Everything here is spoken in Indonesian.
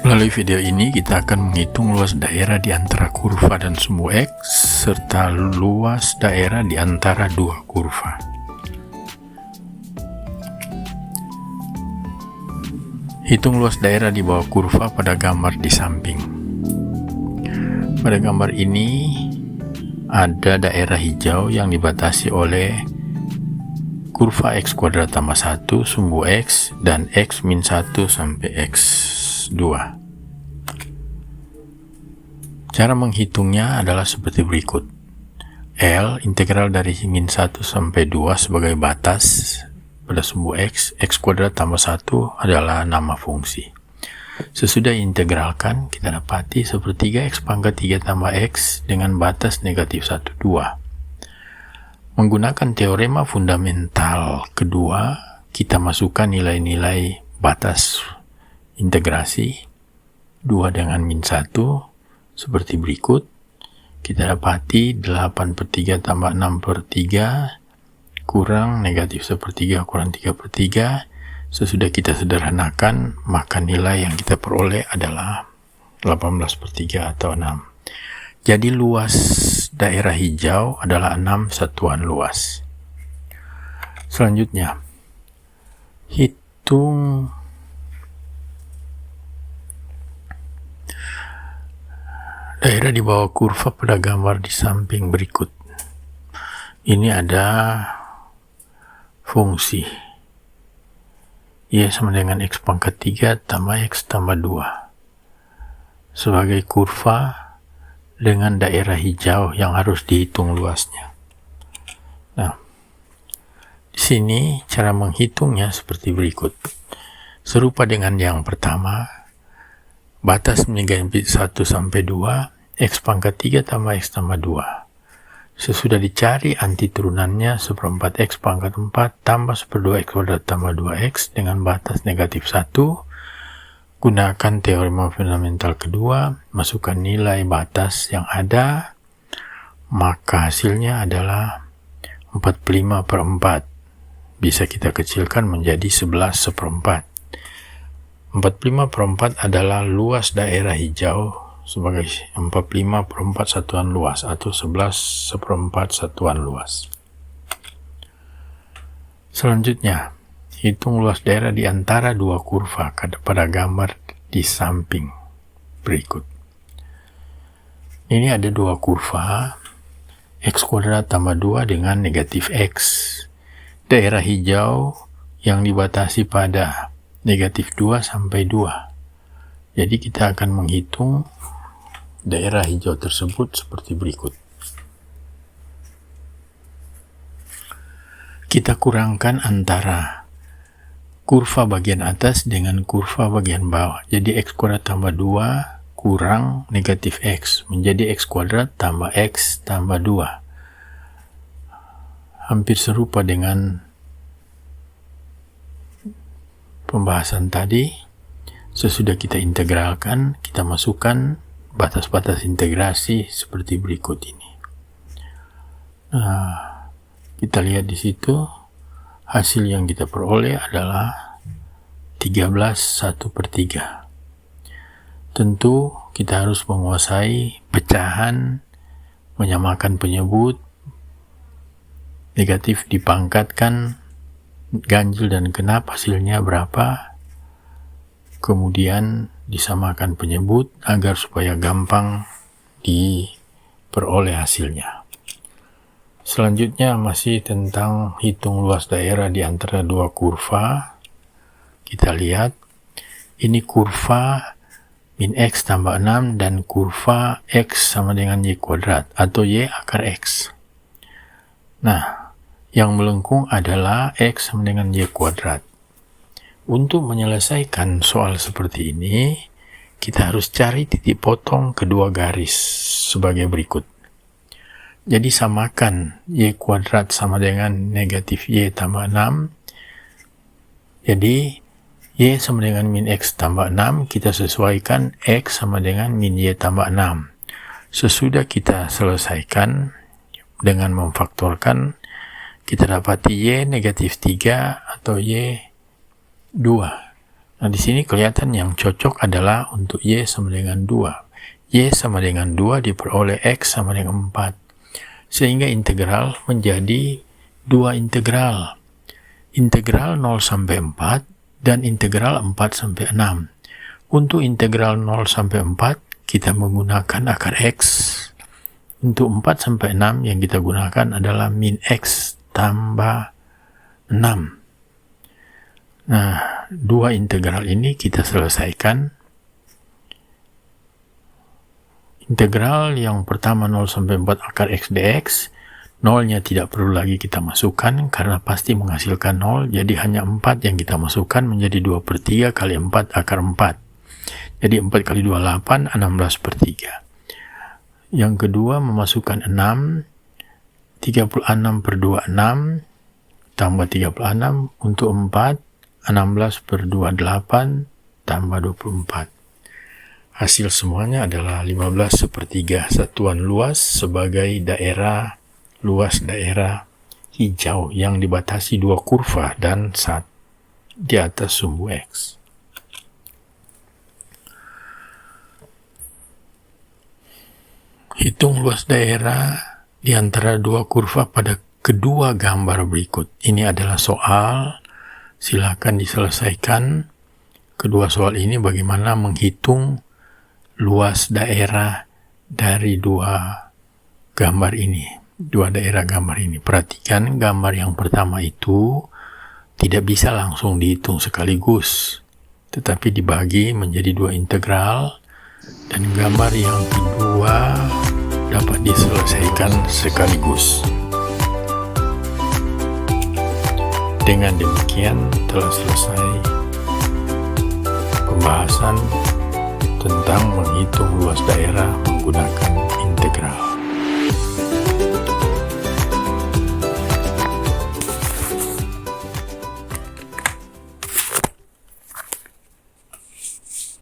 Melalui video ini kita akan menghitung luas daerah di antara kurva dan sumbu X serta luas daerah di antara dua kurva. Hitung luas daerah di bawah kurva pada gambar di samping. Pada gambar ini ada daerah hijau yang dibatasi oleh kurva X kuadrat tambah 1 sumbu X dan X min 1 sampai X2. Cara menghitungnya adalah seperti berikut. L integral dari min 1 sampai 2 sebagai batas pada sumbu X kuadrat tambah 1 adalah nama fungsi. Sesudah integralkan, kita dapati sepertiga X pangkat 3 tambah X dengan batas negatif 1, 2. Menggunakan teorema fundamental kedua, kita masukkan nilai-nilai batas integrasi 2 dengan min 1 seperti berikut. Kita dapati 8/3 tambah 6/3 kurang negatif 1/3 kurang 3/3. Sesudah kita sederhanakan, maka nilai yang kita peroleh adalah 18/3 atau 6. Jadi luas daerah hijau adalah 6 satuan luas. Selanjutnya, hitung daerah di bawah kurva pada gambar di samping berikut. Ini ada fungsi Y sama dengan X pangkat 3 tambah X tambah 2 sebagai kurva dengan daerah hijau yang harus dihitung luasnya. Nah, di sini cara menghitungnya seperti berikut. Serupa dengan yang pertama, batas negatif 1 sampai 2 X pangkat 3 tambah X tambah 2. Sesudah dicari anti turunannya 1/4 X pangkat 4 tambah 1/2 X kuadrat tambah 2X dengan batas negatif 1. Gunakan teorema fundamental kedua, masukkan nilai batas yang ada, maka hasilnya adalah 45/4. Bisa kita kecilkan menjadi 11/4. 45/4 adalah luas daerah hijau sebagai 45/4 satuan luas atau 11/4 satuan luas. Selanjutnya, hitung luas daerah di antara dua kurva pada gambar di samping berikut. Ini ada dua kurva, X kuadrat tambah 2 dengan negatif X. Daerah hijau yang dibatasi pada negatif 2 sampai 2. Jadi kita akan menghitung daerah hijau tersebut seperti berikut. Kita kurangkan antara kurva bagian atas dengan kurva bagian bawah. Jadi X kuadrat tambah 2 kurang negatif X menjadi X kuadrat tambah X tambah 2. Hampir serupa dengan pembahasan tadi. Sesudah kita integralkan, kita masukkan batas-batas integrasi seperti berikut ini. Nah, kita lihat di situ hasil yang kita peroleh adalah 13/1/3. Tentu kita harus menguasai pecahan, menyamakan penyebut, negatif dipangkatkan, ganjil dan genap hasilnya berapa, kemudian disamakan penyebut agar supaya gampang diperoleh hasilnya. Selanjutnya masih tentang hitung luas daerah di antara dua kurva. Kita lihat, ini kurva min X tambah 6 dan kurva X sama dengan Y kuadrat atau Y akar X. Nah, yang melengkung adalah X sama dengan Y kuadrat. Untuk menyelesaikan soal seperti ini, kita harus cari titik potong kedua garis sebagai berikut. Jadi samakan Y kuadrat sama dengan negatif Y tambah 6. Jadi Y sama dengan min X tambah 6, kita sesuaikan X sama dengan min Y tambah 6. Sesudah kita selesaikan dengan memfaktorkan, kita dapati Y negatif 3 atau Y 2. Nah, di sini kelihatan yang cocok adalah untuk Y sama dengan 2. Y sama dengan 2 diperoleh X sama dengan 4. Sehingga integral menjadi 2 integral. Integral 0 sampai 4 dan integral 4 sampai 6. Untuk integral 0 sampai 4, kita menggunakan akar X. Untuk 4 sampai 6 yang kita gunakan adalah min X tambah 6. Nah, 2 integral ini kita selesaikan. Integral yang pertama 0 sampai 4 akar X dx, 0-nya tidak perlu lagi kita masukkan karena pasti menghasilkan 0, jadi hanya 4 yang kita masukkan menjadi 2/3 kali 4 akar 4. Jadi 4 kali 2, 8, 16/3. Yang kedua memasukkan 6, 36/2, 6, tambah 36 untuk 4, 16/2, 8, tambah 24. Hasil semuanya adalah 15/3 satuan luas sebagai daerah luas daerah hijau yang dibatasi 2 kurva dan di atas sumbu X. Hitung luas daerah di antara 2 kurva pada kedua gambar berikut. Ini adalah soal, silakan diselesaikan. Kedua soal ini bagaimana menghitung luas daerah dari 2 gambar ini. 2 daerah gambar ini. Perhatikan gambar yang pertama itu tidak bisa langsung dihitung sekaligus, tetapi dibagi menjadi 2 integral, dan gambar yang kedua dapat diselesaikan sekaligus. Dengan demikian telah selesai pembahasan tentang menghitung luas daerah menggunakan integral.